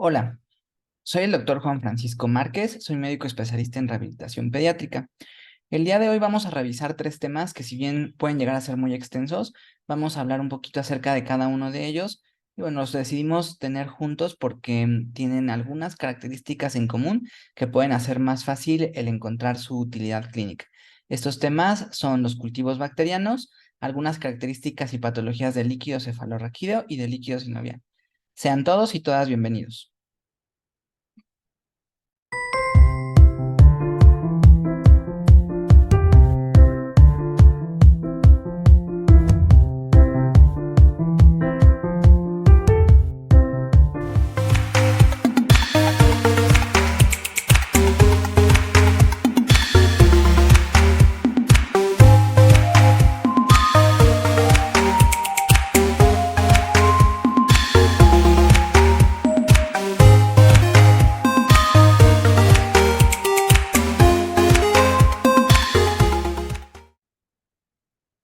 Hola, soy el doctor Juan Francisco Márquez, soy médico especialista en rehabilitación pediátrica. El día de hoy vamos a revisar tres temas que si bien pueden llegar a ser muy extensos, vamos a hablar un poquito acerca de cada uno de ellos. Y bueno, los decidimos tener juntos porque tienen algunas características en común que pueden hacer más fácil el encontrar su utilidad clínica. Estos temas son los cultivos bacterianos, algunas características y patologías del líquido cefalorraquídeo y del líquido sinovial. Sean todos y todas bienvenidos.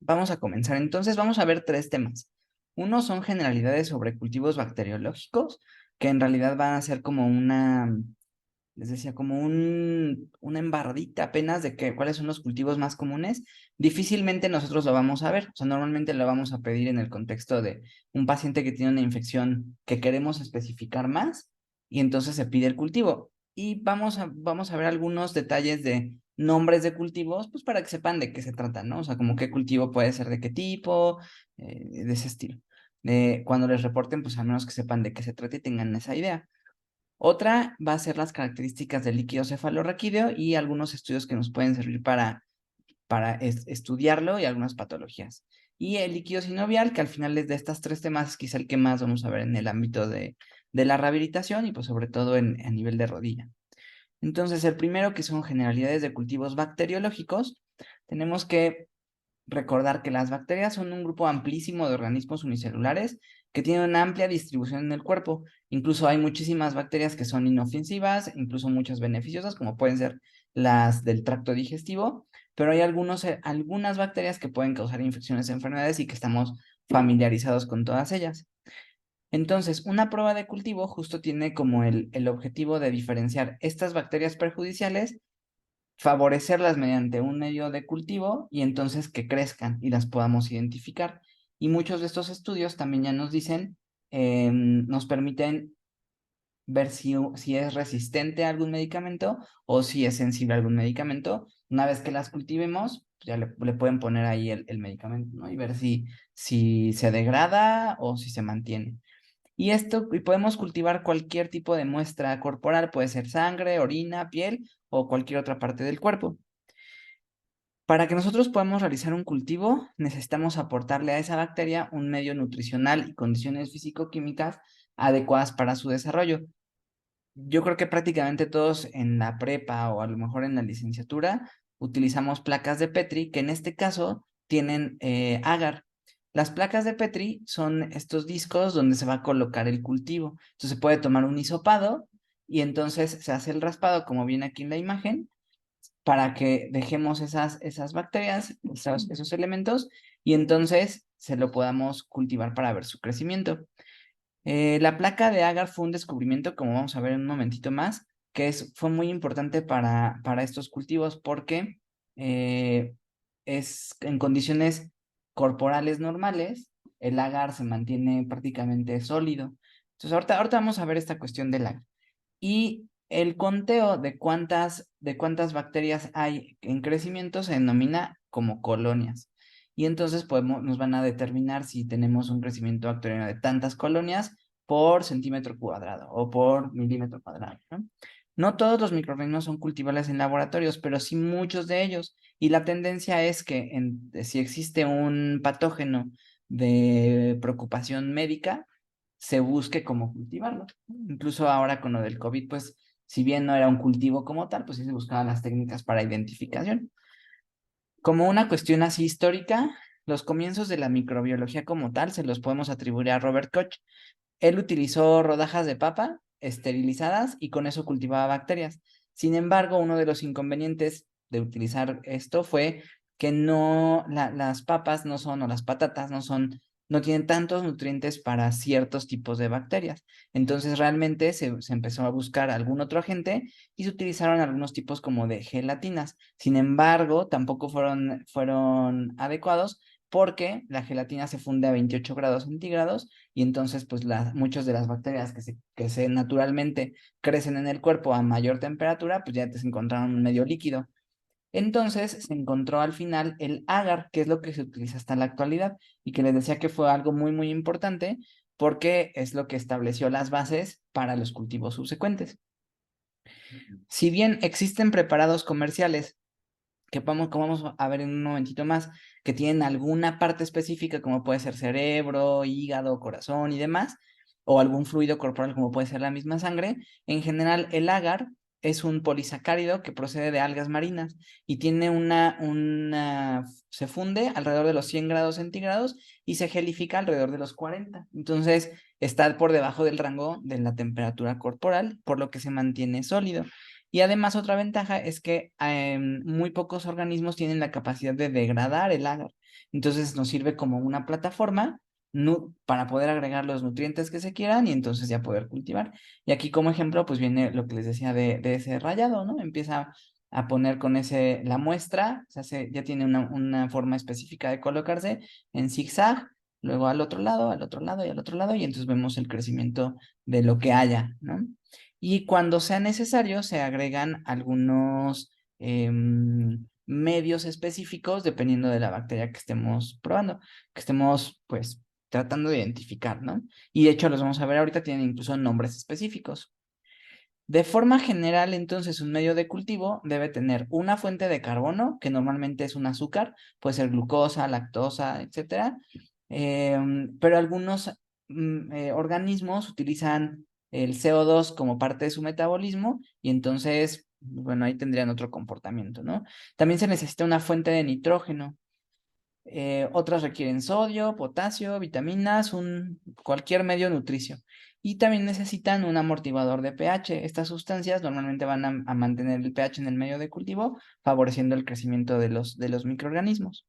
Vamos a comenzar. Entonces, vamos a ver tres temas. Uno son generalidades sobre cultivos bacteriológicos, que en realidad van a ser como les decía, como una embarradita apenas de cuáles son los cultivos más comunes. Difícilmente nosotros lo vamos a ver. O sea, normalmente lo vamos a pedir en el contexto de un paciente que tiene una infección que queremos especificar más, y entonces se pide el cultivo. Y vamos a ver algunos detalles de nombres de cultivos, pues para que sepan de qué se trata, ¿no? O sea, como qué cultivo puede ser de qué tipo, de ese estilo. Cuando les reporten, pues al menos que sepan de qué se trata y tengan esa idea. Otra va a ser las características del líquido cefalorraquídeo y algunos estudios que nos pueden servir para estudiarlo y algunas patologías. Y el líquido sinovial, que al final es de estas tres temas, es quizá el que más vamos a ver en el ámbito de la rehabilitación y pues sobre todo a nivel de rodilla. Entonces, el primero, que son generalidades de cultivos bacteriológicos, tenemos que recordar que las bacterias son un grupo amplísimo de organismos unicelulares que tienen una amplia distribución en el cuerpo. Incluso hay muchísimas bacterias que son inofensivas, incluso muchas beneficiosas, como pueden ser las del tracto digestivo, pero hay algunas bacterias que pueden causar infecciones, enfermedades y que estamos familiarizados con todas ellas. Entonces, una prueba de cultivo justo tiene como el objetivo de diferenciar estas bacterias perjudiciales, favorecerlas mediante un medio de cultivo y entonces que crezcan y las podamos identificar. Y muchos de estos estudios también ya nos dicen, nos permiten ver si es resistente a algún medicamento o si es sensible a algún medicamento. Una vez que las cultivemos, pues ya le pueden poner ahí el medicamento, ¿no? Y ver si se degrada o si se mantiene. Y podemos cultivar cualquier tipo de muestra corporal, puede ser sangre, orina, piel o cualquier otra parte del cuerpo. Para que nosotros podamos realizar un cultivo, necesitamos aportarle a esa bacteria un medio nutricional y condiciones físico-químicas adecuadas para su desarrollo. Yo creo que prácticamente todos en la prepa o a lo mejor en la licenciatura utilizamos placas de Petri, que en este caso tienen agar. Las placas de Petri son estos discos donde se va a colocar el cultivo. Entonces se puede tomar un hisopado y entonces se hace el raspado, como viene aquí en la imagen, para que dejemos esas bacterias, esos elementos, y entonces se lo podamos cultivar para ver su crecimiento. La placa de agar fue un descubrimiento, como vamos a ver en un momentito más, que fue muy importante para estos cultivos porque es en condiciones corporales normales, el agar se mantiene prácticamente sólido. Entonces, ahorita vamos a ver esta cuestión del agar. Y el conteo de cuántas bacterias hay en crecimiento se denomina como colonias. Y entonces nos van a determinar si tenemos un crecimiento bacteriano de tantas colonias por centímetro cuadrado o por milímetro cuadrado, ¿no? No todos los microorganismos son cultivables en laboratorios, pero sí muchos de ellos. Y la tendencia es que si existe un patógeno de preocupación médica, se busque cómo cultivarlo. Incluso ahora con lo del COVID, pues si bien no era un cultivo como tal, pues sí se buscaban las técnicas para identificación. Como una cuestión así histórica, los comienzos de la microbiología como tal se los podemos atribuir a Robert Koch. Él utilizó rodajas de papa esterilizadas y con eso cultivaba bacterias. Sin embargo, uno de los inconvenientes de utilizar esto fue que no, las papas no son, o las patatas no son no tiene tantos nutrientes para ciertos tipos de bacterias. Entonces realmente se empezó a buscar algún otro agente y se utilizaron algunos tipos como de gelatinas. Sin embargo, tampoco fueron adecuados porque la gelatina se funde a 28 grados centígrados y entonces pues muchas de las bacterias que se naturalmente crecen en el cuerpo a mayor temperatura, pues ya te se encontraron un medio líquido. Entonces se encontró al final el agar, que es lo que se utiliza hasta la actualidad y que les decía que fue algo muy, muy importante porque es lo que estableció las bases para los cultivos subsecuentes. Si bien existen preparados comerciales como vamos a ver en un momentito más, que tienen alguna parte específica, como puede ser cerebro, hígado, corazón y demás, o algún fluido corporal, como puede ser la misma sangre, en general el agar es un polisacárido que procede de algas marinas y tiene se funde alrededor de los 100 grados centígrados y se gelifica alrededor de los 40. Entonces está por debajo del rango de la temperatura corporal, por lo que se mantiene sólido. Y además otra ventaja es que muy pocos organismos tienen la capacidad de degradar el agar. Entonces nos sirve como una plataforma para poder agregar los nutrientes que se quieran y entonces ya poder cultivar. Y aquí como ejemplo pues viene lo que les decía de ese rayado, ¿no? Empieza a poner con la muestra, ya tiene una forma específica de colocarse en zigzag, luego al otro lado, al otro lado y al otro lado y entonces vemos el crecimiento de lo que haya, ¿no? Y cuando sea necesario, se agregan algunos medios específicos dependiendo de la bacteria que estemos probando, que estemos, pues, tratando de identificar, ¿no? Y de hecho, los vamos a ver ahorita, tienen incluso nombres específicos. De forma general, entonces, un medio de cultivo debe tener una fuente de carbono, que normalmente es un azúcar, puede ser glucosa, lactosa, etcétera. Pero algunos organismos utilizan el CO2 como parte de su metabolismo y entonces, bueno, ahí tendrían otro comportamiento, ¿no? También se necesita una fuente de nitrógeno. Otras requieren sodio, potasio, vitaminas, cualquier medio nutricio. Y también necesitan un amortiguador de pH. Estas sustancias normalmente van a mantener el pH en el medio de cultivo, favoreciendo el crecimiento de los microorganismos.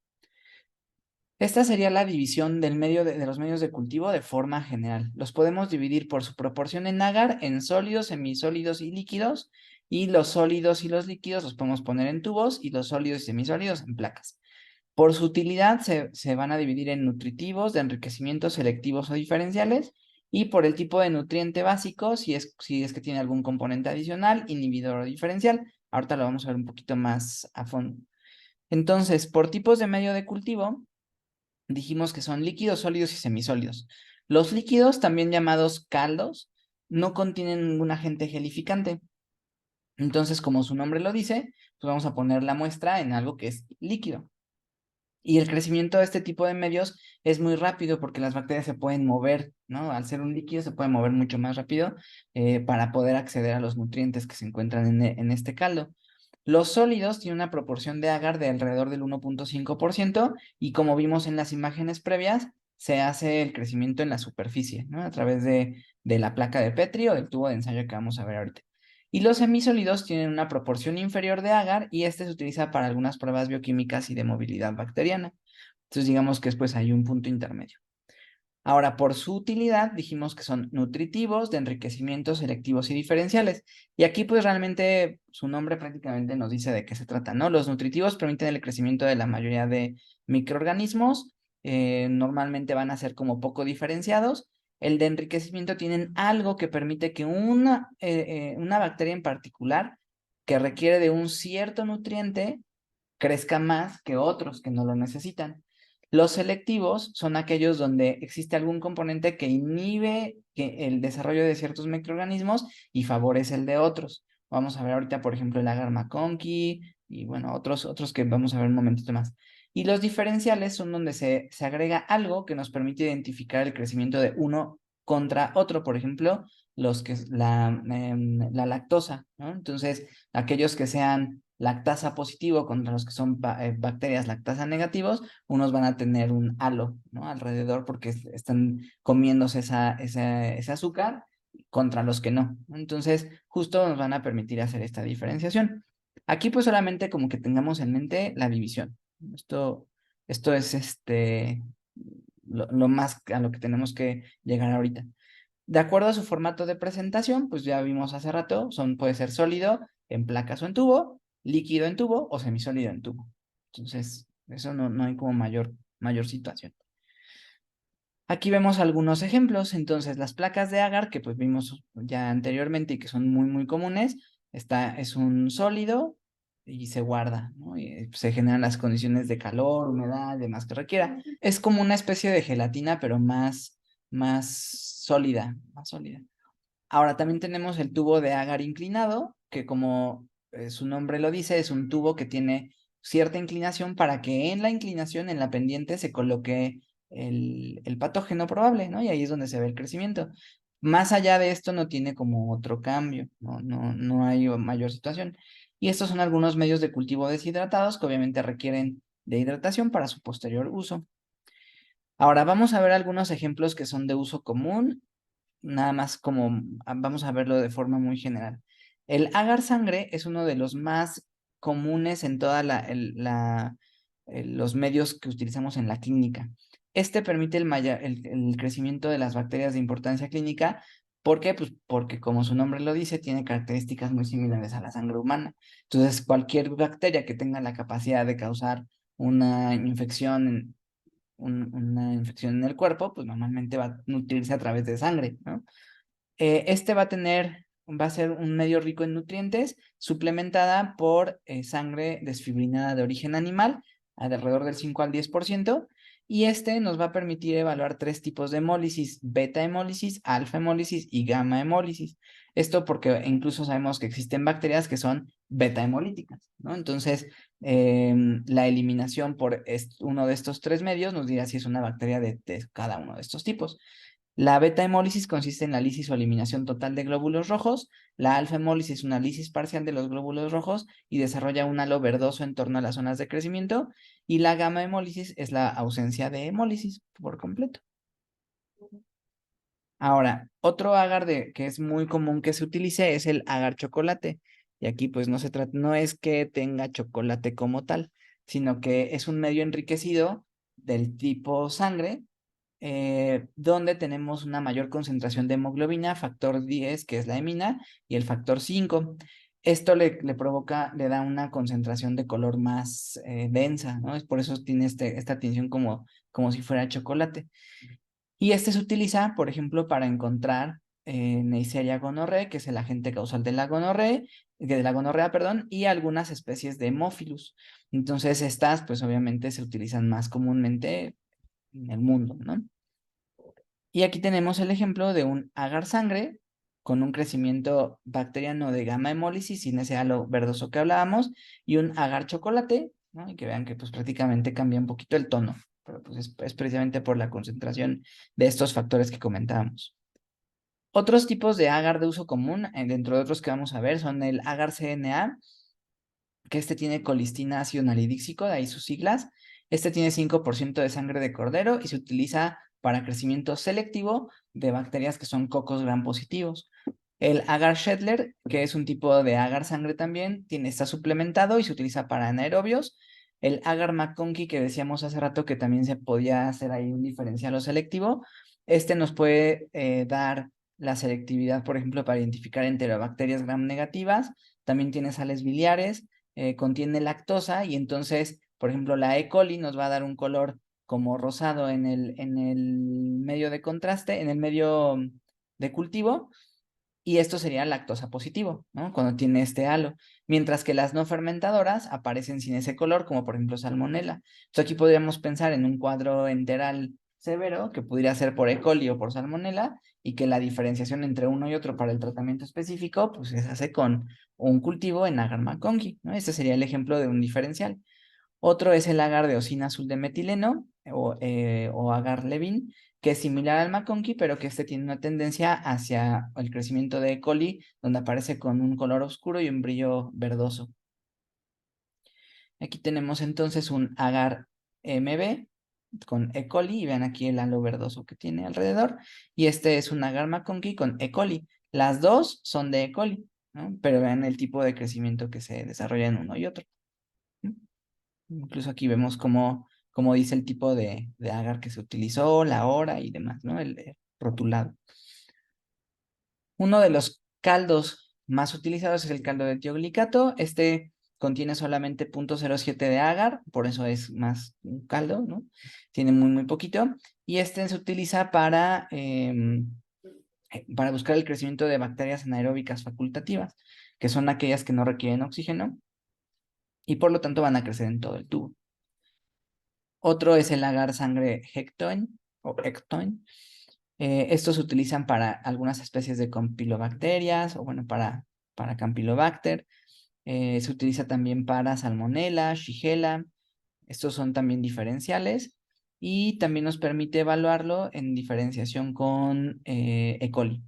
Esta sería la división de los medios de cultivo de forma general. Los podemos dividir por su proporción en agar, en sólidos, semisólidos y líquidos, y los sólidos y los líquidos los podemos poner en tubos y los sólidos y semisólidos en placas. Por su utilidad se van a dividir en nutritivos, de enriquecimiento, selectivos o diferenciales, y por el tipo de nutriente básico, si es que tiene algún componente adicional, inhibidor o diferencial. Ahorita lo vamos a ver un poquito más a fondo. Entonces, por tipos de medio de cultivo, dijimos que son líquidos, sólidos y semisólidos. Los líquidos, también llamados caldos, no contienen ningún agente gelificante. Entonces, como su nombre lo dice, pues vamos a poner la muestra en algo que es líquido. Y el crecimiento de este tipo de medios es muy rápido porque las bacterias se pueden mover, ¿no? Al ser un líquido se puede mover mucho más rápido para poder acceder a los nutrientes que se encuentran en este caldo. Los sólidos tienen una proporción de agar de alrededor del 1.5% y como vimos en las imágenes previas, se hace el crecimiento en la superficie, ¿no? A través de la placa de Petri o del tubo de ensayo que vamos a ver ahorita. Y los semisólidos tienen una proporción inferior de agar y este se utiliza para algunas pruebas bioquímicas y de movilidad bacteriana. Entonces digamos que después hay un punto intermedio. Ahora, por su utilidad, dijimos que son nutritivos, de enriquecimiento, selectivos y diferenciales. Y aquí, pues realmente su nombre prácticamente nos dice de qué se trata, ¿no? Los nutritivos permiten el crecimiento de la mayoría de microorganismos, normalmente van a ser como poco diferenciados. El de enriquecimiento tienen algo que permite que una bacteria en particular que requiere de un cierto nutriente crezca más que otros que no lo necesitan. Los selectivos son aquellos donde existe algún componente que inhibe el desarrollo de ciertos microorganismos y favorece el de otros. Vamos a ver ahorita, por ejemplo, el agar McConkey y bueno, otros que vamos a ver un momentito más. Y los diferenciales son donde se agrega algo que nos permite identificar el crecimiento de uno contra otro, por ejemplo, la lactosa, ¿no? Entonces, aquellos que sean lactasa positivo contra los que son bacterias lactasa negativos, unos van a tener un halo, ¿no? Alrededor porque están comiéndose ese azúcar contra los que no. Entonces, justo nos van a permitir hacer esta diferenciación. Aquí pues solamente como que tengamos en mente la división. Esto es lo más a lo que tenemos que llegar ahorita. De acuerdo a su formato de presentación, pues ya vimos hace rato, puede ser sólido en placas o en tubo, líquido en tubo o semisólido en tubo. Entonces, eso no hay como mayor situación. Aquí vemos algunos ejemplos. Entonces, las placas de agar que pues vimos ya anteriormente y que son muy comunes, es un sólido y se guarda, ¿no? Y se generan las condiciones de calor, humedad, demás que requiera. Es como una especie de gelatina, pero más sólida, más sólida. Ahora también tenemos el tubo de agar inclinado, que como su nombre lo dice, es un tubo que tiene cierta inclinación para que en la inclinación, en la pendiente, se coloque el patógeno probable, ¿no? Y ahí es donde se ve el crecimiento. Más allá de esto no tiene como otro cambio, no hay mayor situación. Y estos son algunos medios de cultivo deshidratados que obviamente requieren de hidratación para su posterior uso. Ahora vamos a ver algunos ejemplos que son de uso común, nada más como vamos a verlo de forma muy general. El agar sangre es uno de los más comunes en toda los medios que utilizamos en la clínica. Este permite el crecimiento de las bacterias de importancia clínica. ¿Por qué? Pues porque como su nombre lo dice, tiene características muy similares a la sangre humana. Entonces, cualquier bacteria que tenga la capacidad de causar una infección una infección en el cuerpo, pues normalmente va a nutrirse a través de sangre, ¿no? Este va a ser un medio rico en nutrientes, suplementada por sangre desfibrinada de origen animal, alrededor del 5 al 10%, y este nos va a permitir evaluar tres tipos de hemólisis: beta hemólisis, alfa hemólisis y gamma hemólisis. Esto porque incluso sabemos que existen bacterias que son beta hemolíticas, ¿no? Entonces, la eliminación por uno de estos tres medios nos dirá si es una bacteria de cada uno de estos tipos. La beta hemólisis consiste en la lisis o eliminación total de glóbulos rojos. La alfa hemólisis es una lisis parcial de los glóbulos rojos y desarrolla un halo verdoso en torno a las zonas de crecimiento. Y la gamma hemólisis es la ausencia de hemólisis por completo. Ahora, otro agar que es muy común que se utilice es el agar chocolate. Y aquí pues no es que tenga chocolate como tal, sino que es un medio enriquecido del tipo sangre, donde tenemos una mayor concentración de hemoglobina, factor 10, que es la hemina, y el factor 5. Esto le da una concentración de color más densa, ¿no? Es por eso tiene esta tinción como si fuera chocolate. Y este se utiliza, por ejemplo, para encontrar Neisseria gonorrhoeae, que es el agente causal de la gonorrea, perdón, y algunas especies de Haemophilus. Entonces, estas, pues obviamente se utilizan más comúnmente en el mundo, ¿no? Y aquí tenemos el ejemplo de un agar sangre con un crecimiento bacteriano de gamma hemólisis sin ese halo verdoso que hablábamos, y un agar chocolate, ¿no? Y que vean que pues prácticamente cambia un poquito el tono, pero pues es precisamente por la concentración de estos factores que comentábamos. Otros tipos de agar de uso común, dentro de otros que vamos a ver, son el agar CNA, que este tiene colistina ácido nalidíxico, de ahí sus siglas. Este tiene 5% de sangre de cordero y se utiliza para crecimiento selectivo de bacterias que son cocos gram positivos. El agar Shetler, que es un tipo de agar sangre también, está suplementado y se utiliza para anaerobios. El agar McConkey, que decíamos hace rato que también se podía hacer ahí un diferencial o selectivo, este nos puede dar la selectividad, por ejemplo, para identificar enterobacterias gram negativas. También tiene sales biliares, contiene lactosa, y entonces, por ejemplo, la E. coli nos va a dar un color como rosado en el medio de contraste, en el medio de cultivo, y esto sería lactosa positivo, ¿no? Cuando tiene este halo. Mientras que las no fermentadoras aparecen sin ese color, como por ejemplo salmonela. Entonces aquí podríamos pensar en un cuadro enteral severo que pudiera ser por E. coli o por salmonela, y que la diferenciación entre uno y otro para el tratamiento específico pues se hace con un cultivo en agar McConkey, ¿no? Este sería el ejemplo de un diferencial. Otro es el agar de osina azul de metileno o agar Levin, que es similar al McConkey, pero que este tiene una tendencia hacia el crecimiento de E. coli, donde aparece con un color oscuro y un brillo verdoso. Aquí tenemos entonces un agar MB con E. coli, y vean aquí el halo verdoso que tiene alrededor, y este es un agar McConkey con E. coli. Las dos son de E. coli, ¿no? Pero vean el tipo de crecimiento que se desarrolla en uno y otro. Incluso aquí vemos como dice el tipo de agar que se utilizó, la hora y demás, ¿no? El rotulado. Uno de los caldos más utilizados es el caldo de tioglicato. Este contiene solamente 0.07 de agar, por eso es más un caldo, ¿no? Tiene muy poquito. Y este se utiliza para buscar el crecimiento de bacterias anaeróbicas facultativas, que son aquellas que no requieren oxígeno y por lo tanto van a crecer en todo el tubo. Otro es el agar sangre Hectoin o Ectoin. Estos se utilizan para algunas especies de campylobacterias o bueno, para Campylobacter. Se utiliza también para Salmonella, Shigella. Estos son también diferenciales y también nos permite evaluarlo en diferenciación con E. coli.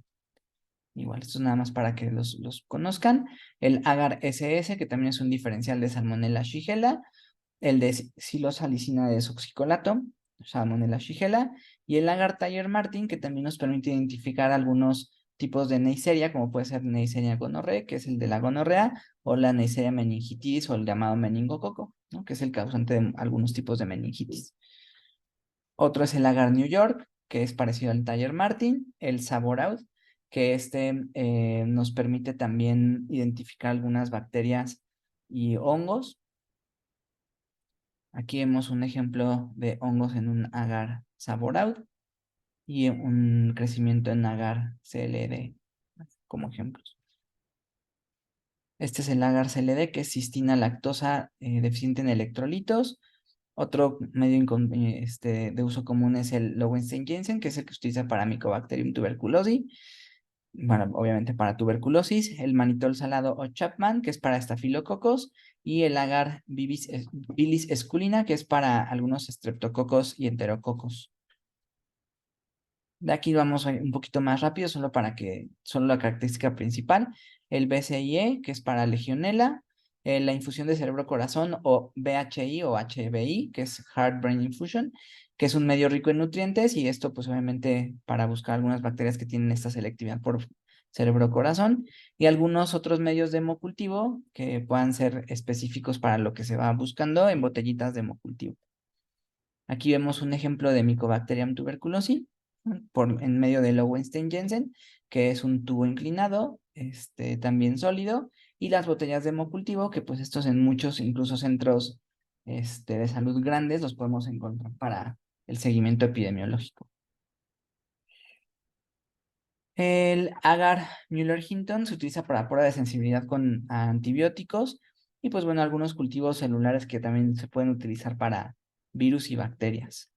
Igual, esto es nada más para que los conozcan. El agar SS, que también es un diferencial de Salmonella Shigella. El de psilosalicina desoxicolato, Salmonella Shigella. Y el agar Thayer-Martin, que también nos permite identificar algunos tipos de Neisseria, como puede ser Neisseria gonorrhoeae, que es el de la gonorrea, o la Neisseria meningitis, o el llamado meningococo, ¿no? Que es el causante de algunos tipos de meningitis. Otro es el agar New York, que es parecido al Thayer-Martin, el Sabouraud, que nos permite también identificar algunas bacterias y hongos. Aquí vemos un ejemplo de hongos en un agar Sabouraud y un crecimiento en agar CLD como ejemplos. Este es el agar CLD, que es cistina lactosa deficiente en electrolitos. Otro medio de uso común es el Lowenstein-Janssen, que es el que se utiliza para Mycobacterium tuberculosis. Bueno, obviamente para tuberculosis, el manitol salado o Chapman, que es para estafilococos, y el agar bilis esculina, que es para algunos estreptococos y enterococos. De aquí vamos un poquito más rápido, solo la característica principal, el BCIE, que es para Legionella, la infusión de cerebro-corazón o BHI o HBI, que es Heart Brain Infusion, que es un medio rico en nutrientes y esto pues obviamente para buscar algunas bacterias que tienen esta selectividad por cerebro-corazón y algunos otros medios de hemocultivo que puedan ser específicos para lo que se va buscando en botellitas de hemocultivo. Aquí vemos un ejemplo de Mycobacterium tuberculosis en medio de Lowenstein-Janssen, que es un tubo inclinado, también sólido, y las botellas de hemocultivo, que pues estos en muchos, incluso centros de salud grandes, los podemos encontrar para el seguimiento epidemiológico. El agar Müller-Hinton se utiliza para prueba de sensibilidad con antibióticos y pues bueno, algunos cultivos celulares que también se pueden utilizar para virus y bacterias.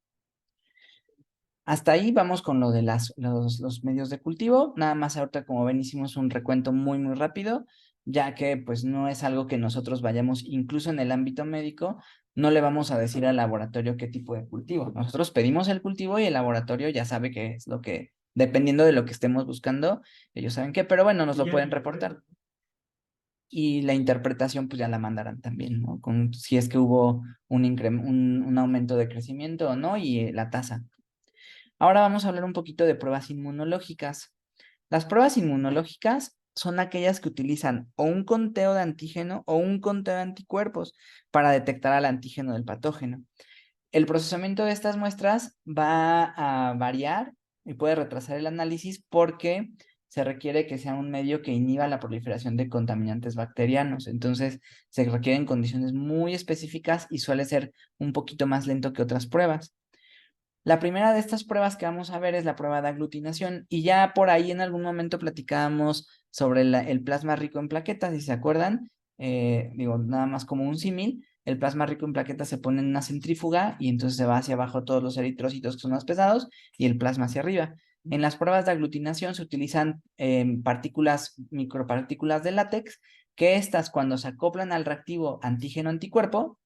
Hasta ahí vamos con lo de los medios de cultivo. Nada más ahorita, como ven, hicimos un recuento muy rápido, ya que pues no es algo que nosotros vayamos, incluso en el ámbito médico, no le vamos a decir al laboratorio qué tipo de cultivo. Nosotros pedimos el cultivo y el laboratorio ya sabe qué es lo que, dependiendo de lo que estemos buscando, ellos saben qué, pero bueno, nos lo pueden reportar. Y la interpretación pues ya la mandarán también, ¿no? Con si es que hubo un aumento de crecimiento o no y la tasa. Ahora vamos a hablar un poquito de pruebas inmunológicas. Las pruebas inmunológicas son aquellas que utilizan o un conteo de antígeno o un conteo de anticuerpos para detectar al antígeno del patógeno. El procesamiento de estas muestras va a variar y puede retrasar el análisis porque se requiere que sea un medio que inhiba la proliferación de contaminantes bacterianos. Entonces, se requieren condiciones muy específicas y suele ser un poquito más lento que otras pruebas. La primera de estas pruebas que vamos a ver es la prueba de aglutinación y ya por ahí en algún momento platicábamos sobre el plasma rico en plaquetas, si se acuerdan, digo, nada más como un símil, el plasma rico en plaquetas se pone en una centrífuga y entonces se va hacia abajo todos los eritrocitos que son más pesados y el plasma hacia arriba. En las pruebas de aglutinación se utilizan micropartículas de látex, que estas cuando se acoplan al reactivo antígeno-anticuerpo,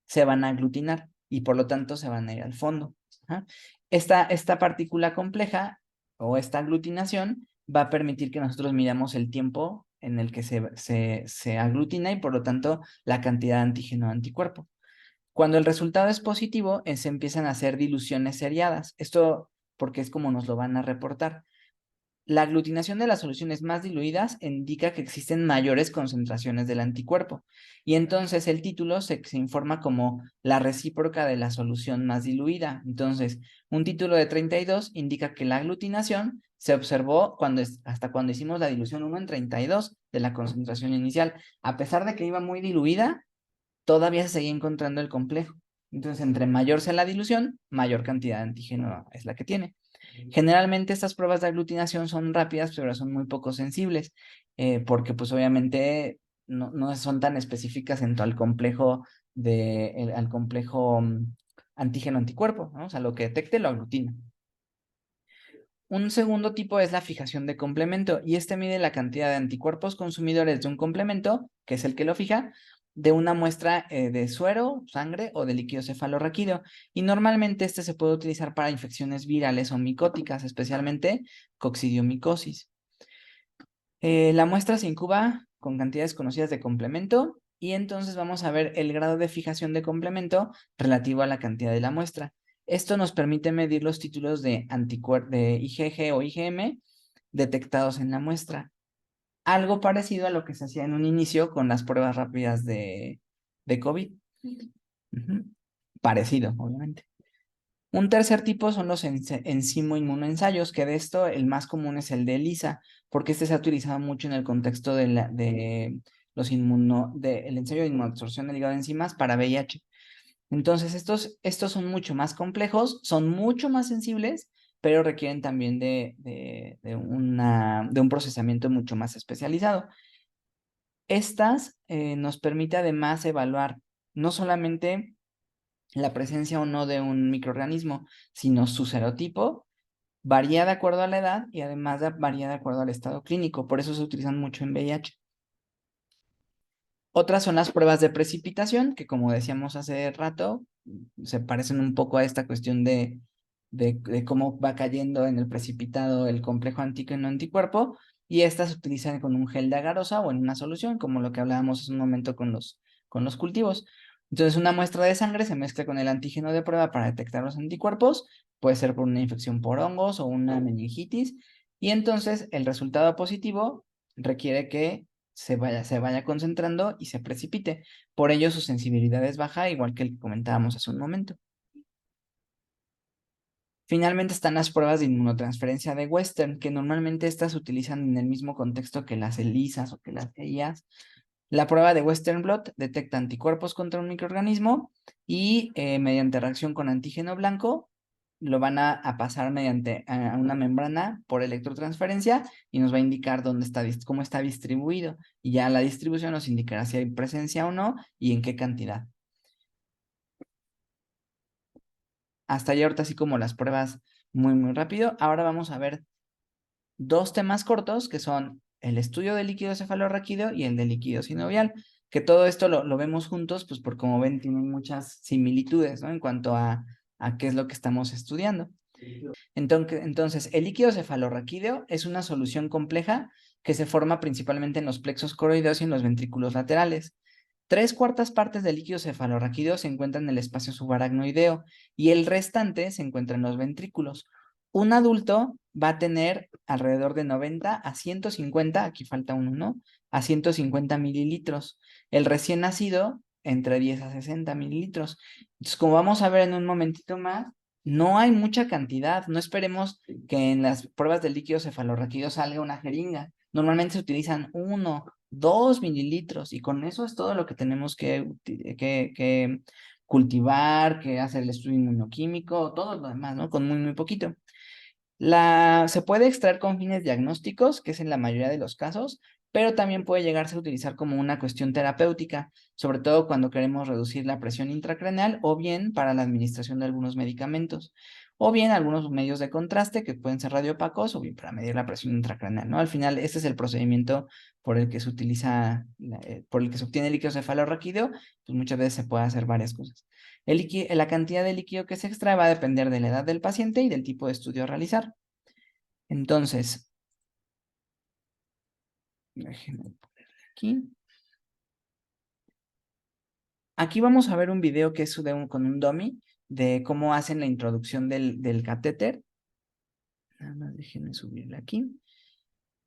se van a aglutinar y por lo tanto se van a ir al fondo. Ajá. Esta partícula compleja o esta aglutinación va a permitir que nosotros midamos el tiempo en el que se aglutina y por lo tanto la cantidad de antígeno anticuerpo. Cuando el resultado es positivo, se empiezan a hacer diluciones seriadas. Esto porque es como nos lo van a reportar. La aglutinación de las soluciones más diluidas indica que existen mayores concentraciones del anticuerpo y entonces el título se informa como la recíproca de la solución más diluida. Entonces, un título de 32 indica que la aglutinación se observó hasta cuando hicimos la dilución 1 en 32 de la concentración inicial. A pesar de que iba muy diluida, todavía se seguía encontrando el complejo. Entonces, entre mayor sea la dilución, mayor cantidad de antígeno es la que tiene. Generalmente estas pruebas de aglutinación son rápidas, pero son muy poco sensibles, porque pues obviamente no son tan específicas en al complejo al complejo antígeno-anticuerpo, ¿no? O sea, lo que detecte lo aglutina. Un segundo tipo es la fijación de complemento, y este mide la cantidad de anticuerpos consumidores de un complemento, que es el que lo fija, de una muestra de suero, sangre o de líquido cefalorraquídeo. Y normalmente este se puede utilizar para infecciones virales o micóticas, especialmente coccidiomicosis. La muestra se incuba con cantidades conocidas de complemento y entonces vamos a ver el grado de fijación de complemento relativo a la cantidad de la muestra. Esto nos permite medir los títulos de IgG o IgM detectados en la muestra. Algo parecido a lo que se hacía en un inicio con las pruebas rápidas de COVID. Parecido, obviamente. Un tercer tipo son los enzimo-inmunoensayos, que de esto el más común es el de ELISA, porque este se ha utilizado mucho en el contexto del ensayo de inmunoabsorción del hígado de enzimas para VIH. Entonces, estos son mucho más complejos, son mucho más sensibles, pero requieren también de un procesamiento mucho más especializado. Estas nos permite además evaluar no solamente la presencia o no de un microorganismo, sino su serotipo, varía de acuerdo a la edad y además varía de acuerdo al estado clínico. Por eso se utilizan mucho en VIH. Otras son las pruebas de precipitación, que como decíamos hace rato, se parecen un poco a esta cuestión de cómo va cayendo en el precipitado el complejo antígeno-anticuerpo, y estas se utilizan con un gel de agarosa o en una solución, como lo que hablábamos hace un momento con los cultivos. Entonces, una muestra de sangre se mezcla con el antígeno de prueba para detectar los anticuerpos, puede ser por una infección por hongos o una meningitis, y entonces el resultado positivo requiere que se vaya concentrando y se precipite. Por ello, su sensibilidad es baja, igual que el que comentábamos hace un momento. Finalmente están las pruebas de inmunotransferencia de Western, que normalmente estas se utilizan en el mismo contexto que las ELISAs o que las EIAs. La prueba de Western blot detecta anticuerpos contra un microorganismo y mediante reacción con antígeno blanco lo van a pasar mediante a una membrana por electrotransferencia y nos va a indicar cómo está distribuido. Y ya la distribución nos indicará si hay presencia o no y en qué cantidad. Hasta ahí ahorita así como las pruebas muy rápido. Ahora vamos a ver dos temas cortos que son el estudio del líquido cefalorraquídeo y el del líquido sinovial, que todo esto lo vemos juntos, pues por como ven tienen muchas similitudes, ¿no? En cuanto a qué es lo que estamos estudiando. Entonces, el líquido cefalorraquídeo es una solución compleja que se forma principalmente en los plexos coroideos y en los ventrículos laterales. 3/4 partes del líquido cefalorraquídeo se encuentran en el espacio subaracnoideo y el restante se encuentra en los ventrículos. Un adulto va a tener alrededor de 90 a 150, aquí falta uno, ¿no? A 150 mililitros. El recién nacido, entre 10 a 60 mililitros. Entonces, como vamos a ver en un momentito más, no hay mucha cantidad. No esperemos que en las pruebas del líquido cefalorraquídeo salga una jeringa. Normalmente se utilizan 1, 2 mililitros y con eso es todo lo que tenemos que cultivar, que hacer el estudio inmunoquímico, todo lo demás, ¿no? Con muy poquito. Se puede extraer con fines diagnósticos, que es en la mayoría de los casos, pero también puede llegarse a utilizar como una cuestión terapéutica, sobre todo cuando queremos reducir la presión intracraneal o bien para la administración de algunos medicamentos, o bien algunos medios de contraste que pueden ser radioopacos o bien para medir la presión intracraneal, ¿no? Al final, este es el procedimiento por el que se utiliza, por el que se obtiene el líquido cefalorraquídeo, pues muchas veces se puede hacer varias cosas. La cantidad de líquido que se extrae va a depender de la edad del paciente y del tipo de estudio a realizar. Entonces, déjenme ponerle aquí. Aquí vamos a ver un video que es con un dummy de cómo hacen la introducción del catéter. Nada más déjenme subirle aquí.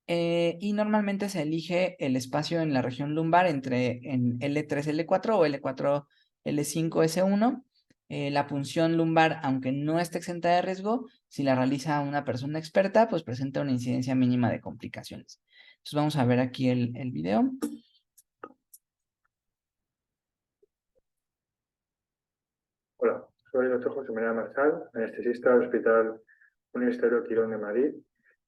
Y normalmente se elige el espacio en la región lumbar entre en L3, L4 o L4, L5, S1. La punción lumbar, aunque no esté exenta de riesgo, si la realiza una persona experta, pues presenta una incidencia mínima de complicaciones. Entonces vamos a ver aquí el video. Hola, soy el doctor José María Marchal, anestesista del Hospital Universitario Quirón de Madrid,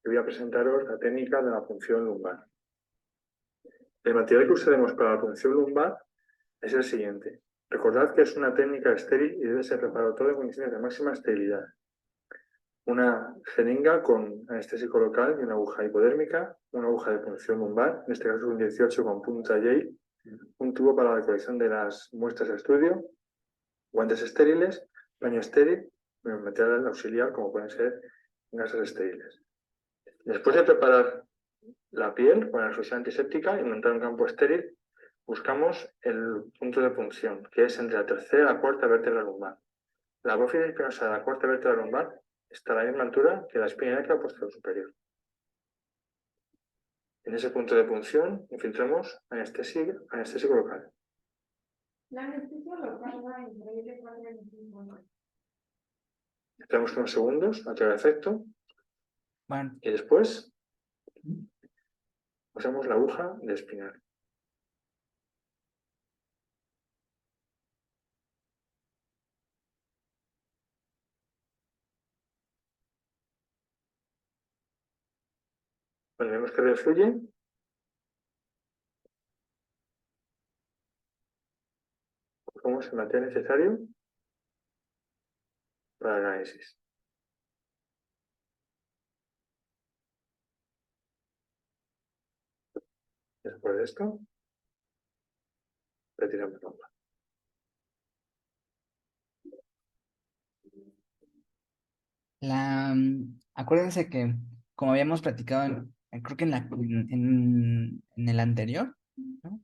y voy a presentaros la técnica de la punción lumbar. El material que usaremos para la punción lumbar es el siguiente. Recordad que es una técnica estéril y debe ser preparado todo en condiciones de máxima esterilidad. Una jeringa con anestésico local y una aguja hipodérmica, una aguja de punción lumbar, en este caso un 18 con punta Yale, un tubo para la colección de las muestras de estudio, guantes estériles, baño estéril, material auxiliar como pueden ser gasas estériles. Después de preparar la piel con la solución antiséptica y montar un campo estéril, buscamos el punto de punción, que es entre la tercera y la cuarta vértebra lumbar. La apófisis espinosa de la cuarta vértebra lumbar está a la misma altura que la espina erecta posterior superior. En ese punto de punción infiltramos anestésico local. La anestesia local va entre 4 y 5. Esperamos unos segundos a que haga efecto. Bueno, Y después usamos la aguja de espinar. Cuando vemos que refluye, cogemos el material necesario para el análisis. Después de esto, retiramos la hoja. Acuérdense que, como habíamos platicado, creo que en el anterior, ¿no?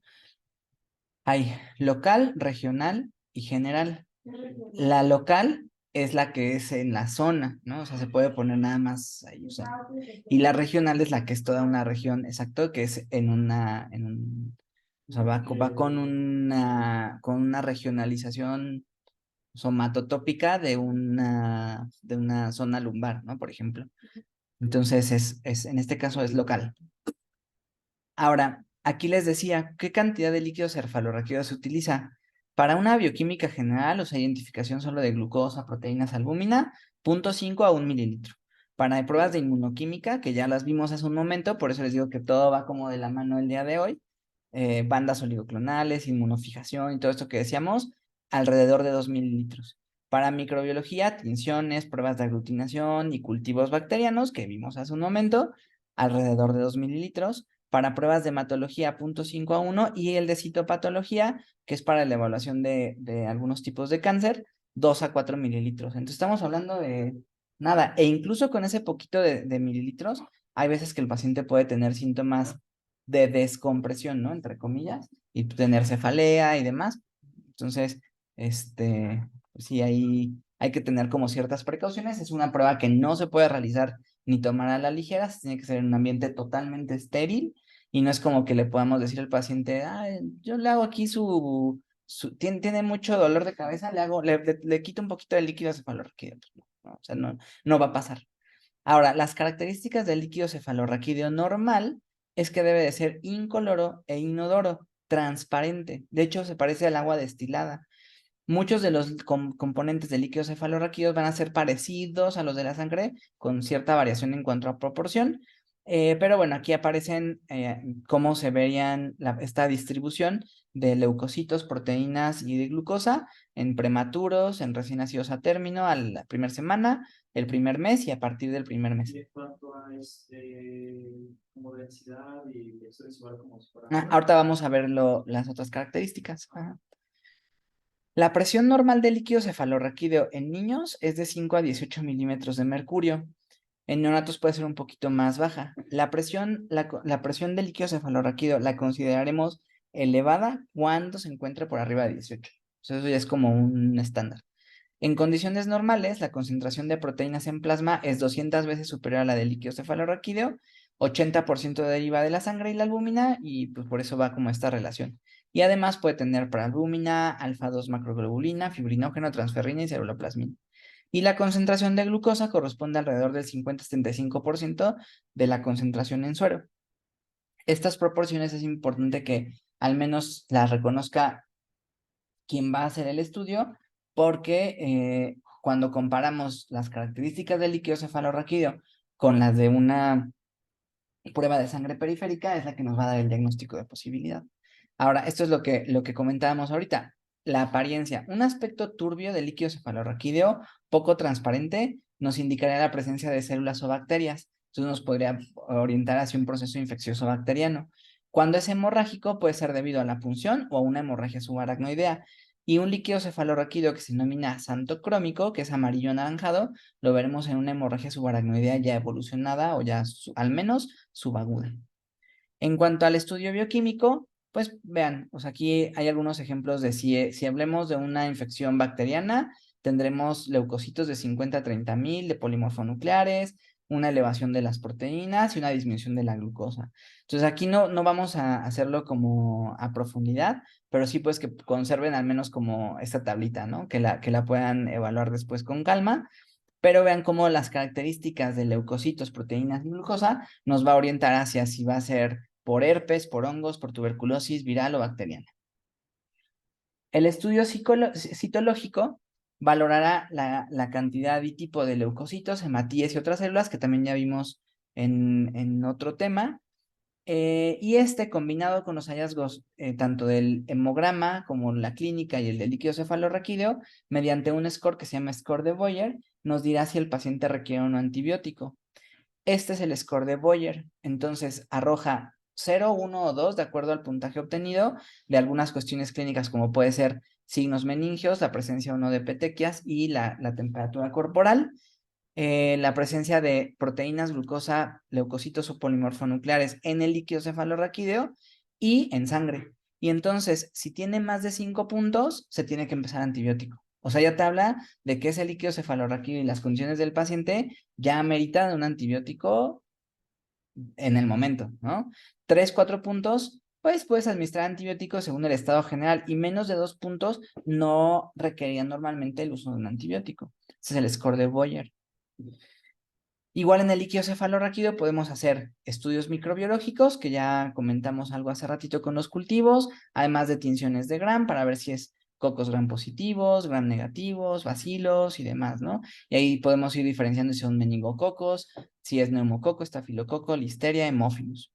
Hay local, regional y general. La local es la que es en la zona, ¿no? O sea, se puede poner nada más ahí, o sea. Y la regional es la que es toda una región, exacto, que es o sea, va con una regionalización somatotópica de una zona lumbar, ¿no? Por ejemplo. Entonces, en este caso es local. Ahora, aquí les decía, ¿qué cantidad de líquido cefalorraquídeo se utiliza? Para una bioquímica general, o sea, identificación solo de glucosa, proteínas, albúmina, 0,5 a 1 mililitro. Para pruebas de inmunoquímica, que ya las vimos hace un momento, por eso les digo que todo va como de la mano el día de hoy, bandas oligoclonales, inmunofijación y todo esto que decíamos, alrededor de 2 mililitros. Para microbiología, tinciones, pruebas de aglutinación y cultivos bacterianos, que vimos hace un momento, alrededor de 2 mililitros. Para pruebas de hematología, 0,5 a 1, y el de citopatología, que es para la evaluación de algunos tipos de cáncer, 2 a 4 mililitros. Entonces estamos hablando de nada, e incluso con ese poquito de mililitros, hay veces que el paciente puede tener síntomas de descompresión, ¿no? Entre comillas, y tener cefalea y demás. Entonces, pues sí, hay que tener como ciertas precauciones. Es una prueba que no se puede realizar ni tomar a la ligera, se tiene que ser en un ambiente totalmente estéril y no es como que le podamos decir al paciente, yo le hago aquí tiene mucho dolor de cabeza, le quito un poquito de líquido cefalorraquídeo. Pues no, o sea, no va a pasar. Ahora, las características del líquido cefalorraquídeo normal es que debe de ser incoloro e inodoro, transparente. De hecho, se parece al agua destilada. Muchos de los componentes del líquido cefalorraquídeo van a ser parecidos a los de la sangre, con cierta variación en cuanto a proporción. Pero bueno, aquí aparecen cómo se verían esta distribución de leucocitos, proteínas y de glucosa en prematuros, en recién nacidos a término, a la primera semana, el primer mes y a partir del primer mes. Y en cuanto a como densidad y eso es igual como si fuera. Ahorita vamos a ver las otras características. Ajá. La presión normal del líquido cefalorraquídeo en niños es de 5 a 18 milímetros de mercurio. En neonatos puede ser un poquito más baja. La presión del líquido cefalorraquídeo la consideraremos elevada cuando se encuentre por arriba de 18. Entonces, eso ya es como un estándar. En condiciones normales, la concentración de proteínas en plasma es 200 veces superior a la del líquido cefalorraquídeo 80% deriva de la sangre y la albúmina y pues por eso va como esta relación. Y además puede tener proalbúmina, alfa-2 macroglobulina, fibrinógeno, transferrina y ceruloplasmina. Y la concentración de glucosa corresponde alrededor del 50-75% de la concentración en suero. Estas proporciones es importante que al menos las reconozca quien va a hacer el estudio, porque cuando comparamos las características del líquido cefalorraquídeo con las de una prueba de sangre periférica, es la que nos va a dar el diagnóstico de posibilidad. Ahora, esto es lo que comentábamos ahorita. La apariencia, un aspecto turbio del líquido cefalorraquídeo, poco transparente, nos indicaría la presencia de células o bacterias. Entonces nos podría orientar hacia un proceso infeccioso bacteriano. Cuando es hemorrágico, puede ser debido a la punción o a una hemorragia subaracnoidea. Y un líquido cefalorraquídeo que se denomina xantocrómico, que es amarillo anaranjado, lo veremos en una hemorragia subaracnoidea ya evolucionada o ya al menos subaguda. En cuanto al estudio bioquímico, pues vean, pues aquí hay algunos ejemplos de si hablemos de una infección bacteriana, tendremos leucocitos de 50 a 30,000 de polimorfonucleares, una elevación de las proteínas y una disminución de la glucosa. Entonces aquí no vamos a hacerlo como a profundidad, pero sí pues que conserven al menos como esta tablita, ¿no? Que la puedan evaluar después con calma, pero vean cómo las características de leucocitos, proteínas y glucosa nos va a orientar hacia si va a ser por herpes, por hongos, por tuberculosis viral o bacteriana. El estudio citológico valorará la cantidad y tipo de leucocitos, hematíes y otras células que también ya vimos en otro tema. Y este, combinado con los hallazgos tanto del hemograma como la clínica y el del líquido cefalorraquídeo, mediante un score que se llama score de Boyer, nos dirá si el paciente requiere un antibiótico. Este es el score de Boyer. Entonces, arroja 0, 1 o 2 de acuerdo al puntaje obtenido de algunas cuestiones clínicas como puede ser signos meningios, la presencia o no de petequias y la temperatura corporal. La presencia de proteínas, glucosa, leucocitos o polimorfonucleares en el líquido cefalorraquídeo y en sangre. Y entonces, si tiene más de 5 puntos, se tiene que empezar antibiótico. O sea, ya te habla de que ese líquido cefalorraquídeo y las condiciones del paciente ya ameritan un antibiótico en el momento, ¿no? 3, 4 puntos, pues puedes administrar antibióticos según el estado general y menos de 2 puntos no requerían normalmente el uso de un antibiótico. Ese es el score de Boyer. Igual en el líquido cefalorraquídeo podemos hacer estudios microbiológicos, que ya comentamos algo hace ratito con los cultivos, además de tinciones de Gram para ver si es cocos Gram positivos, Gram negativos, bacilos y demás, ¿no? Y ahí podemos ir diferenciando si son meningococos, si es neumococo, estafilococo, listeria, hemófilos.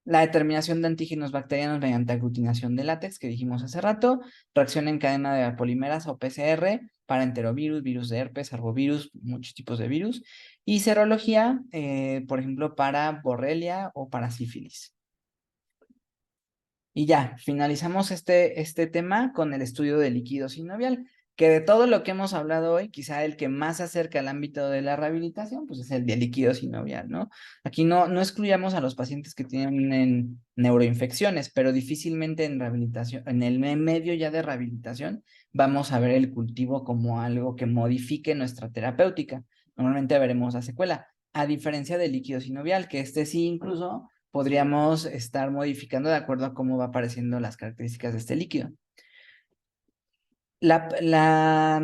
La determinación de antígenos bacterianos mediante aglutinación de látex, que dijimos hace rato, reacción en cadena de polimerasa o PCR para enterovirus, virus de herpes, arbovirus, muchos tipos de virus, y serología, por ejemplo, para borrelia o para sífilis. Y ya, finalizamos este tema con el estudio del líquido sinovial, que de todo lo que hemos hablado hoy, quizá el que más se acerca al ámbito de la rehabilitación, pues es el de líquido sinovial, ¿no? Aquí no excluyamos a los pacientes que tienen neuroinfecciones, pero difícilmente en rehabilitación, en el medio ya de rehabilitación, vamos a ver el cultivo como algo que modifique nuestra terapéutica. Normalmente veremos la secuela, a diferencia del líquido sinovial, que este sí incluso podríamos estar modificando de acuerdo a cómo va apareciendo las características de este líquido. La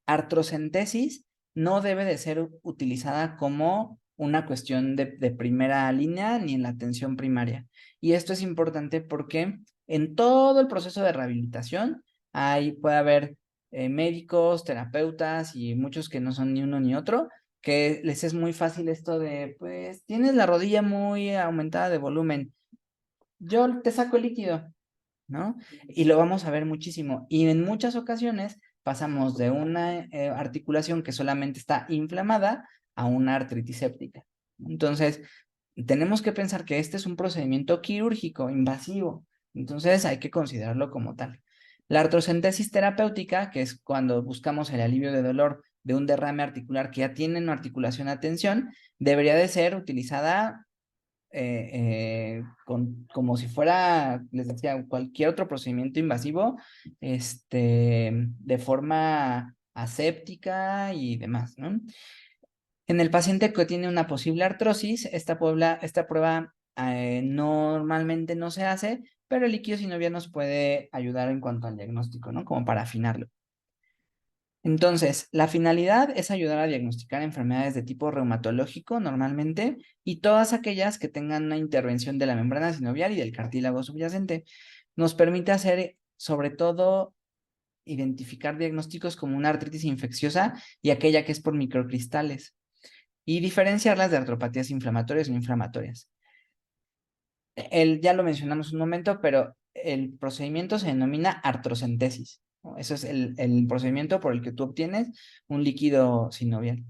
artrocentesis no debe de ser utilizada como una cuestión de primera línea ni en la atención primaria. Y esto es importante porque en todo el proceso de rehabilitación puede haber médicos, terapeutas y muchos que no son ni uno ni otro, que les es muy fácil esto de, pues, tienes la rodilla muy aumentada de volumen, yo te saco el líquido, ¿no? Y lo vamos a ver muchísimo. Y en muchas ocasiones pasamos de una articulación que solamente está inflamada a una artritis séptica. Entonces, tenemos que pensar que este es un procedimiento quirúrgico invasivo. Entonces, hay que considerarlo como tal. La artrocentesis terapéutica, que es cuando buscamos el alivio de dolor de un derrame articular que ya tiene una articulación a tensión, debería de ser utilizada como si fuera, les decía, cualquier otro procedimiento invasivo, de forma aséptica y demás, ¿no? En el paciente que tiene una posible artrosis, esta prueba normalmente no se hace, pero el líquido sinovial nos puede ayudar en cuanto al diagnóstico, ¿no? Como para afinarlo. Entonces, la finalidad es ayudar a diagnosticar enfermedades de tipo reumatológico normalmente y todas aquellas que tengan una intervención de la membrana sinovial y del cartílago subyacente. Nos permite hacer, sobre todo, identificar diagnósticos como una artritis infecciosa y aquella que es por microcristales y diferenciarlas de artropatías inflamatorias o inflamatorias. Ya lo mencionamos un momento, pero el procedimiento se denomina artrocentesis, ¿no? Eso es el procedimiento por el que tú obtienes un líquido sinovial.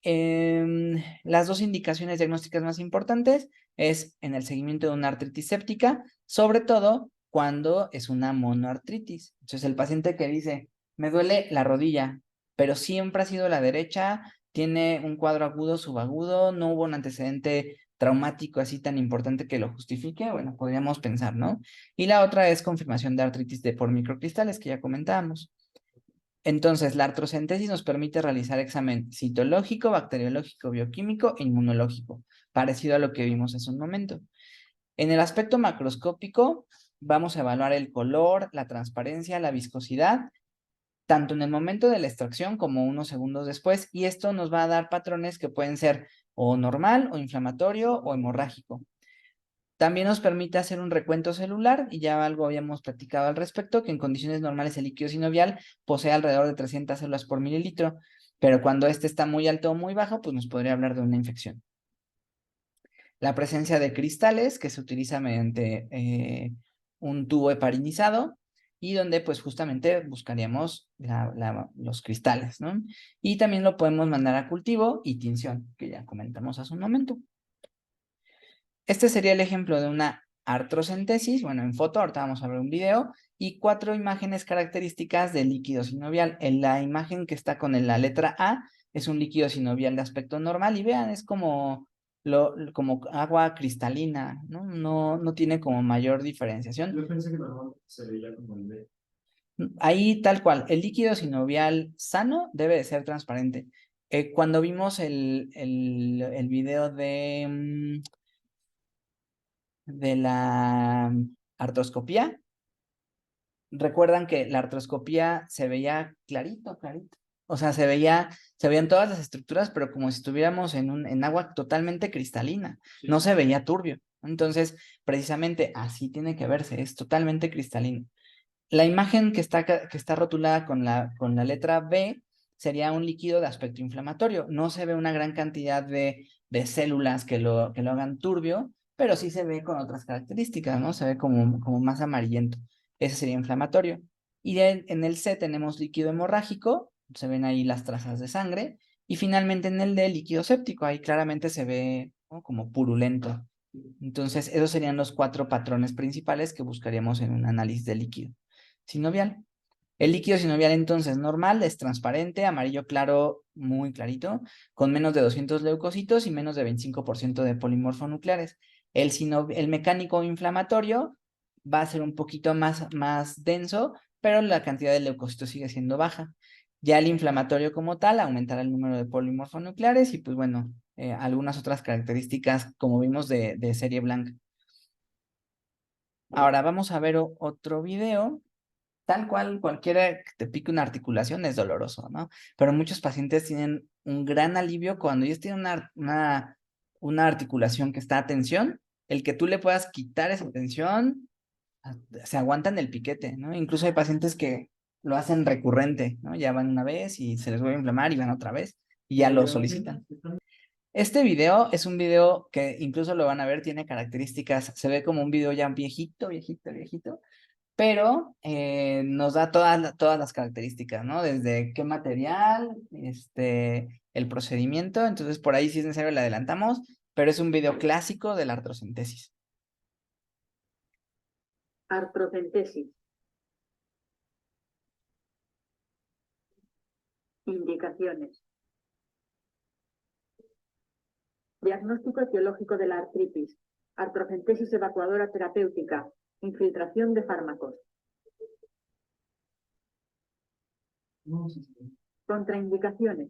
Las dos indicaciones diagnósticas más importantes es en el seguimiento de una artritis séptica, sobre todo cuando es una monoartritis. Entonces el paciente que dice, me duele la rodilla, pero siempre ha sido la derecha, tiene un cuadro agudo, subagudo, no hubo un antecedente traumático así tan importante que lo justifique, bueno, podríamos pensar, ¿no? Y la otra es confirmación de artritis por microcristales, que ya comentábamos. Entonces, la artrocentesis nos permite realizar examen citológico, bacteriológico, bioquímico e inmunológico, parecido a lo que vimos hace un momento. En el aspecto macroscópico, vamos a evaluar el color, la transparencia, la viscosidad, tanto en el momento de la extracción como unos segundos después, y esto nos va a dar patrones que pueden ser o normal, o inflamatorio, o hemorrágico. También nos permite hacer un recuento celular, y ya algo habíamos platicado al respecto, que en condiciones normales el líquido sinovial posee alrededor de 300 células por mililitro, pero cuando este está muy alto o muy bajo, pues nos podría hablar de una infección. La presencia de cristales, que se utiliza mediante un tubo heparinizado, y donde pues justamente buscaríamos los cristales, ¿no? Y también lo podemos mandar a cultivo y tinción, que ya comentamos hace un momento. Este sería el ejemplo de una artrocentesis, bueno, en foto, ahorita vamos a ver un video, y 4 imágenes características del líquido sinovial. En la imagen que está con la letra A es un líquido sinovial de aspecto normal, y vean, es como agua cristalina, ¿no? No tiene como mayor diferenciación. Yo pensé que normalmente se veía como el de... Ahí tal cual, el líquido sinovial sano debe de ser transparente. Cuando vimos el video de la artroscopía, recuerdan que la artroscopía se veía clarito, clarito. O sea, se veían todas las estructuras, pero como si estuviéramos en agua totalmente cristalina. Sí. No se veía turbio. Entonces, precisamente así tiene que verse, es totalmente cristalino. La imagen que está rotulada con la letra B sería un líquido de aspecto inflamatorio. No se ve una gran cantidad de células que lo hagan turbio, pero sí se ve con otras características, ¿no? Se ve como más amarillento. Ese sería inflamatorio. Y en el C tenemos líquido hemorrágico, se ven ahí las trazas de sangre. Y finalmente en el D, líquido séptico, ahí claramente se ve, ¿no?, como purulento. Entonces, esos serían los 4 patrones principales que buscaríamos en un análisis de líquido sinovial. El líquido sinovial entonces normal es transparente, amarillo claro, muy clarito, con menos de 200 leucocitos y menos de 25% de polimorfonucleares. El mecánico inflamatorio va a ser un poquito más denso, pero la cantidad de leucocitos sigue siendo baja. Ya el inflamatorio como tal aumentará el número de polimorfonucleares y pues bueno, algunas otras características como vimos de serie blanca. Ahora vamos a ver otro video. Tal cual, cualquiera que te pique una articulación es doloroso, ¿no? Pero muchos pacientes tienen un gran alivio cuando ellos tienen una articulación que está a tensión, el que tú le puedas quitar esa tensión, se aguantan el piquete, ¿no? Incluso hay pacientes que lo hacen recurrente, ¿no? Ya van una vez y se les vuelve a inflamar y van otra vez y ya lo solicitan. Este video es un video que incluso lo van a ver, tiene características, se ve como un video ya viejito, pero nos da todas las características, ¿no? Desde qué material, el procedimiento, entonces por ahí si es necesario le adelantamos, pero es un video clásico de la artrocentesis. Artrocentesis. Indicaciones. Diagnóstico etiológico de la artritis. Artrocentesis evacuadora terapéutica. Infiltración de fármacos. Contraindicaciones.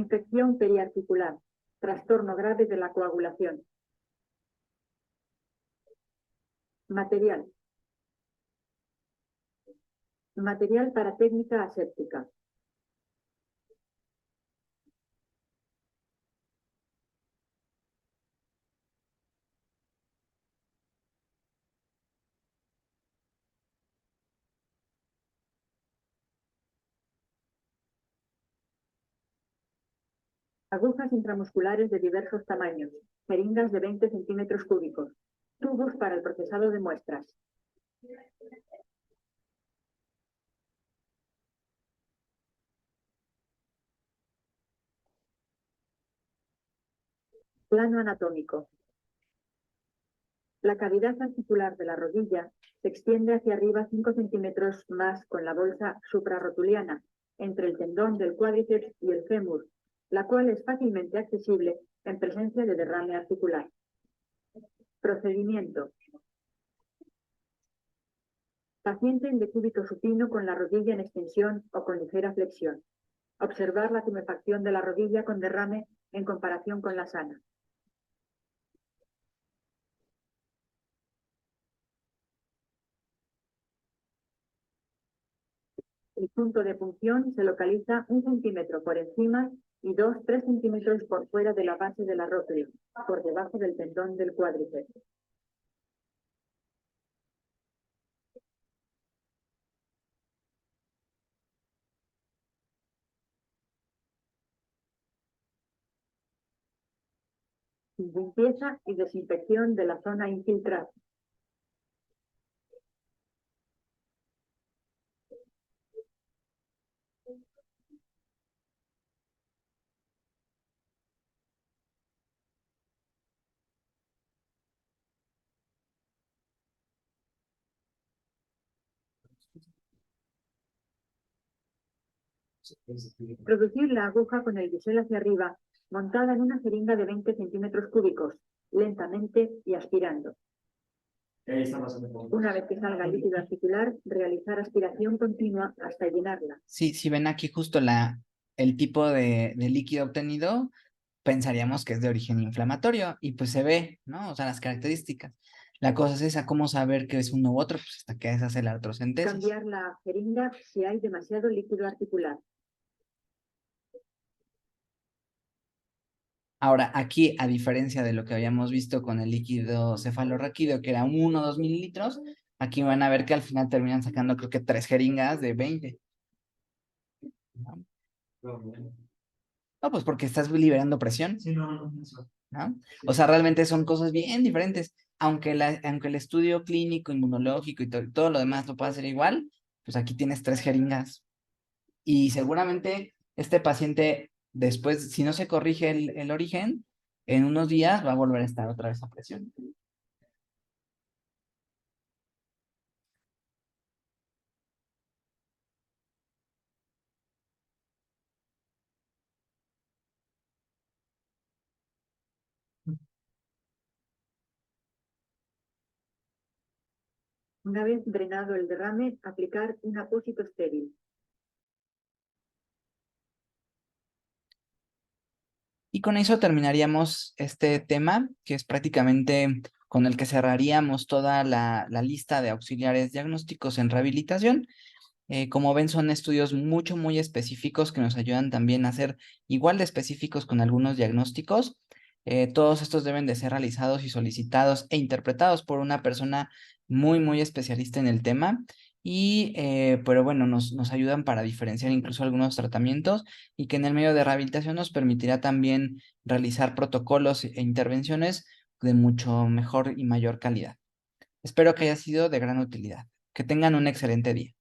Infección periarticular. Trastorno grave de la coagulación. Material. Material para técnica aséptica. Agujas intramusculares de diversos tamaños. Jeringas de 20 centímetros cúbicos. Tubos para el procesado de muestras. Plano anatómico. La cavidad articular de la rodilla se extiende hacia arriba 5 centímetros más con la bolsa suprarrotuliana, entre el tendón del cuádriceps y el fémur, la cual es fácilmente accesible en presencia de derrame articular. Procedimiento. Paciente en decúbito supino con la rodilla en extensión o con ligera flexión. Observar la tumefacción de la rodilla con derrame en comparación con la sana. El punto de punción se localiza 1 centímetro por encima y 2-3 centímetros por fuera de la base de la rótula, por debajo del tendón del cuádriceps. Limpieza y desinfección de la zona infiltrada. Producir la aguja con el bisel hacia arriba, montada en una jeringa de 20 centímetros cúbicos, lentamente y aspirando. Ahí está pasando un poco. Una vez que salga el líquido articular, realizar aspiración continua hasta llenarla. Sí, si ven aquí justo el tipo de líquido obtenido, pensaríamos que es de origen inflamatorio y pues se ve, ¿no? O sea, las características. La cosa es esa, ¿cómo saber que es uno u otro? Pues hasta que se hace la artrocentesis. Cambiar la jeringa si hay demasiado líquido articular. Ahora, aquí, a diferencia de lo que habíamos visto con el líquido cefalorraquídeo, que era 1 o 2 mililitros, aquí van a ver que al final terminan sacando creo que 3 jeringas de 20. ¿No? No, pues porque estás liberando presión, Sí, no, eso. ¿no? O sea, realmente son cosas bien diferentes. Aunque el estudio clínico, inmunológico y todo lo demás lo pueda hacer igual, pues aquí tienes 3 jeringas. Y seguramente este paciente, después, si no se corrige el origen, en unos días va a volver a estar otra vez a presión. Una vez drenado el derrame, aplicar un apósito estéril. Y con eso terminaríamos este tema, que es prácticamente con el que cerraríamos toda la lista de auxiliares diagnósticos en rehabilitación. Como ven, son estudios muy específicos que nos ayudan también a ser igual de específicos con algunos diagnósticos. Todos estos deben de ser realizados y solicitados e interpretados por una persona muy especialista en el tema. Pero bueno, nos ayudan para diferenciar incluso algunos tratamientos y que en el medio de rehabilitación nos permitirá también realizar protocolos e intervenciones de mucho mejor y mayor calidad. Espero que haya sido de gran utilidad. Que tengan un excelente día.